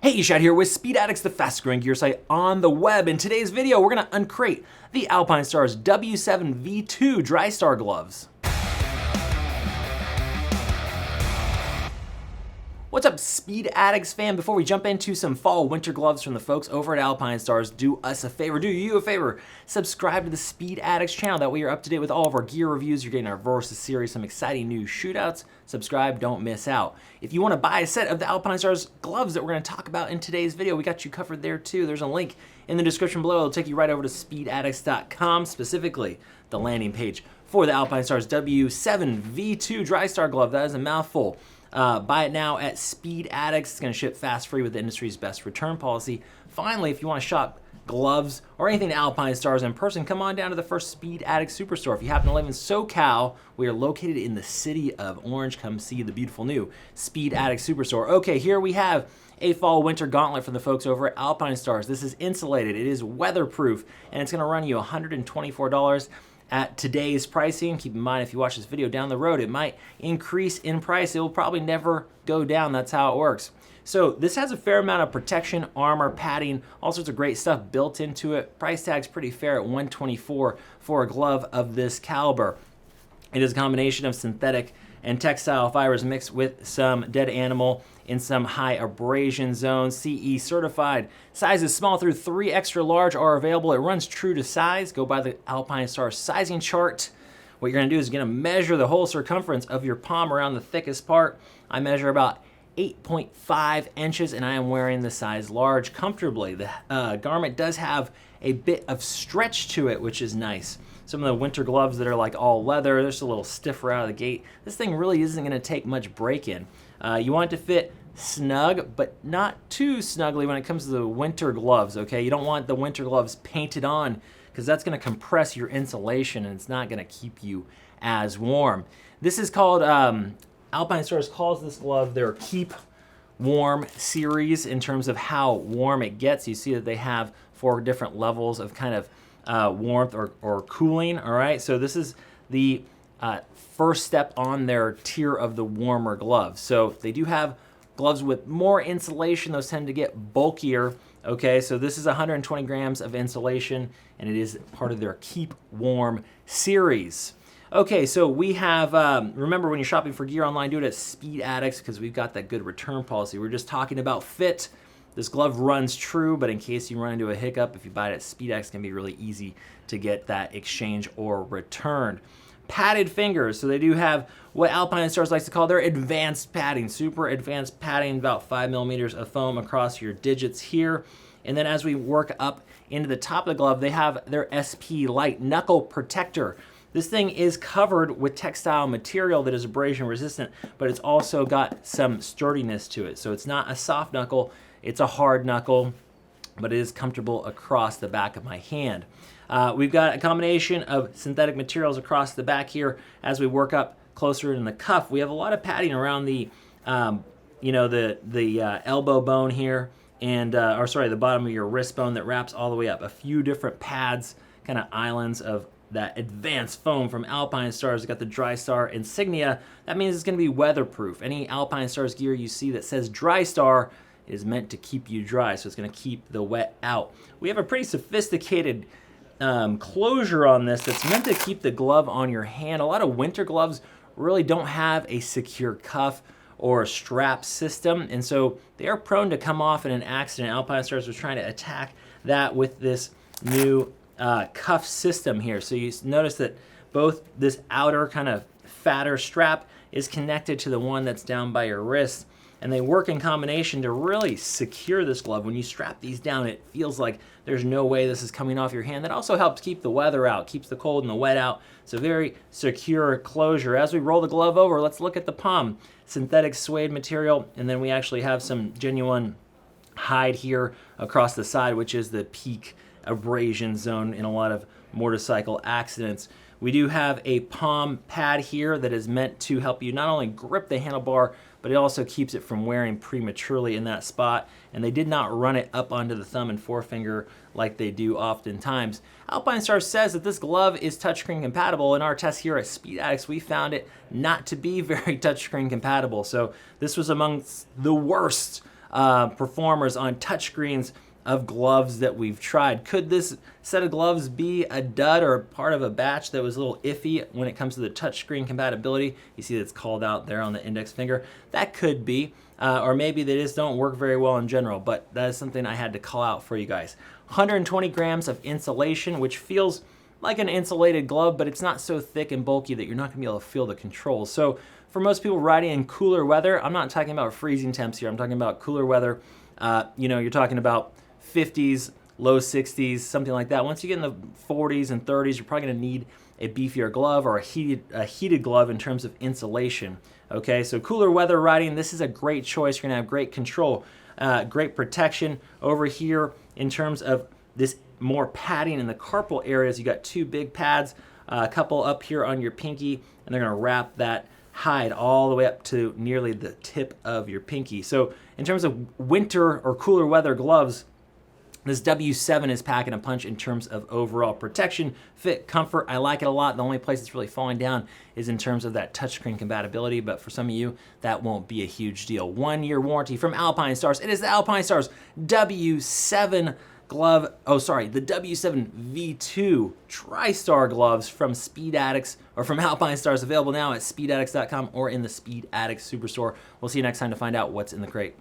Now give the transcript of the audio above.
Hey, Shad here with Speed Addicts, the fastest growing gear site on the web. In today's video, we're gonna uncrate the Alpinestars W-7 V2 Drystar gloves. What's up, Speed Addicts fam? Before we jump into some fall winter gloves from the folks over at Alpinestars, do us a favor, do you a favor, subscribe to the Speed Addicts channel. That way you're up to date with all of our gear reviews. You're getting our Versus series, some exciting new shootouts. Subscribe, don't miss out. If you want to buy a set of the Alpinestars gloves that we're going to talk about in today's video, we got you covered there too. There's a link in the description below. It'll take you right over to speedaddicts.com, specifically the landing page for the Alpinestars W-7 V2 Drystar glove. That is a mouthful. Buy it now at Speed Addicts. It's going to ship fast, free with the industry's best return policy. Finally, if you want to shop gloves or anything to Alpinestars in person, come on down to the first Speed Addicts Superstore. If you happen to live in SoCal, we are located in the city of Orange. Come see the beautiful new Speed Addicts Superstore. Okay, here we have a fall winter gauntlet from the folks over at Alpinestars. This is insulated, it is weatherproof, and it's going to run you $124 at today's pricing. Keep in mind, if you watch this video down the road, it might increase in price. It will probably never go down. That's how it works. So this has a fair amount of protection, armor, padding, all sorts of great stuff built into it. Price tag's pretty fair at $124 for a glove of this caliber. It is a combination of synthetic and textile fibers mixed with some dead animal in some high abrasion zones. CE certified. Sizes small through 3 extra large are available. It runs true to size. Go by the Alpinestars sizing chart. What you're gonna do is you're gonna measure the whole circumference of your palm around the thickest part. I measure about 8.5 inches and I am wearing the size large comfortably. The garment does have a bit of stretch to it, which is nice. Some of the winter gloves that are like all leather, they're just a little stiffer out of the gate. This thing really isn't gonna take much break-in. You want it to fit snug, but not too snugly when it comes to the winter gloves, okay? You don't want the winter gloves painted on because that's gonna compress your insulation and it's not gonna keep you as warm. This is called, Alpinestars calls this glove their Keep Warm series in terms of how warm it gets. You see that they have 4 different levels of kind of warmth or cooling, all right? So this is the first step on their tier of the warmer gloves. So they do have gloves with more insulation. Those tend to get bulkier, okay? So this is 120 grams of insulation, and it is part of their Keep Warm series. Okay, so we have, remember when you're shopping for gear online, do it at Speed Addicts because we've got that good return policy. We're just talking about fit. This glove runs true, but in case you run into a hiccup, if you buy it at Speed Addicts, it can be really easy to get that exchange or returned. Padded fingers, so they do have what Alpinestars likes to call their advanced padding, super advanced padding, about 5 millimeters of foam across your digits here. And then as we work up into the top of the glove, they have their SP Lite Knuckle Protector. This thing is covered with textile material that is abrasion resistant, but it's also got some sturdiness to it. So it's not a soft knuckle, it's a hard knuckle, but it is comfortable across the back of my hand. We've got a combination of synthetic materials across the back here. As we work up closer in the cuff, we have a lot of padding around the, the elbow bone here, and the bottom of your wrist bone that wraps all the way up. A few different pads, kind of islands of that advanced foam from Alpinestars. It's got the Drystar insignia. That means it's going to be weatherproof. Any Alpinestars gear you see that says Drystar is meant to keep you dry, so it's going to keep the wet out. We have a pretty sophisticated closure on this that's meant to keep the glove on your hand. A lot of winter gloves really don't have a secure cuff or a strap system, and so they are prone to come off in an accident. Alpinestars was trying to attack that with this new cuff system here. So you notice that both this outer kind of fatter strap is connected to the one that's down by your wrist, and they work in combination to really secure this glove. When you strap these down, it feels like there's no way this is coming off your hand. That also helps keep the weather out, keeps the cold and the wet out. It's a very secure closure. As we roll the glove over, let's look at the palm. Synthetic suede material, and then we actually have some genuine hide here across the side, which is the peak abrasion zone in a lot of motorcycle accidents. We do have a palm pad here that is meant to help you not only grip the handlebar, but it also keeps it from wearing prematurely in that spot. And they did not run it up onto the thumb and forefinger like they do oftentimes. Alpinestars says that this glove is touchscreen compatible. In our test here at Speed Addicts, we found it not to be very touchscreen compatible. So this was amongst the worst performers on touchscreens of gloves that we've tried. Could this set of gloves be a dud or part of a batch that was a little iffy when it comes to the touchscreen compatibility? You see that's called out there on the index finger. That could be, or maybe they just don't work very well in general, but that is something I had to call out for you guys. 120 grams of insulation, which feels like an insulated glove, but it's not so thick and bulky that you're not gonna be able to feel the controls. So for most people riding in cooler weather, I'm not talking about freezing temps here, I'm talking about cooler weather. You're talking about 50s, low 60s, something like that. Once you get in the 40s and 30s, you're probably gonna need a beefier glove or a heated glove in terms of insulation. Okay, so cooler weather riding, this is a great choice. You're gonna have great control, great protection. Over here in terms of this more padding in the carpal areas, you got 2 big pads, a couple up here on your pinky, and they're gonna wrap that hide all the way up to nearly the tip of your pinky. So in terms of winter or cooler weather gloves, this W-7 is packing a punch in terms of overall protection, fit, comfort. I like it a lot. The only place it's really falling down is in terms of that touchscreen compatibility, but for some of you, that won't be a huge deal. 1-year warranty from Alpinestars. It is the Alpinestars W-7 glove, the W-7 V2 Drystar gloves from Speed Addicts, or from Alpinestars, available now at speedaddicts.com or in the Speed Addicts Superstore. We'll see you next time to find out what's in the crate.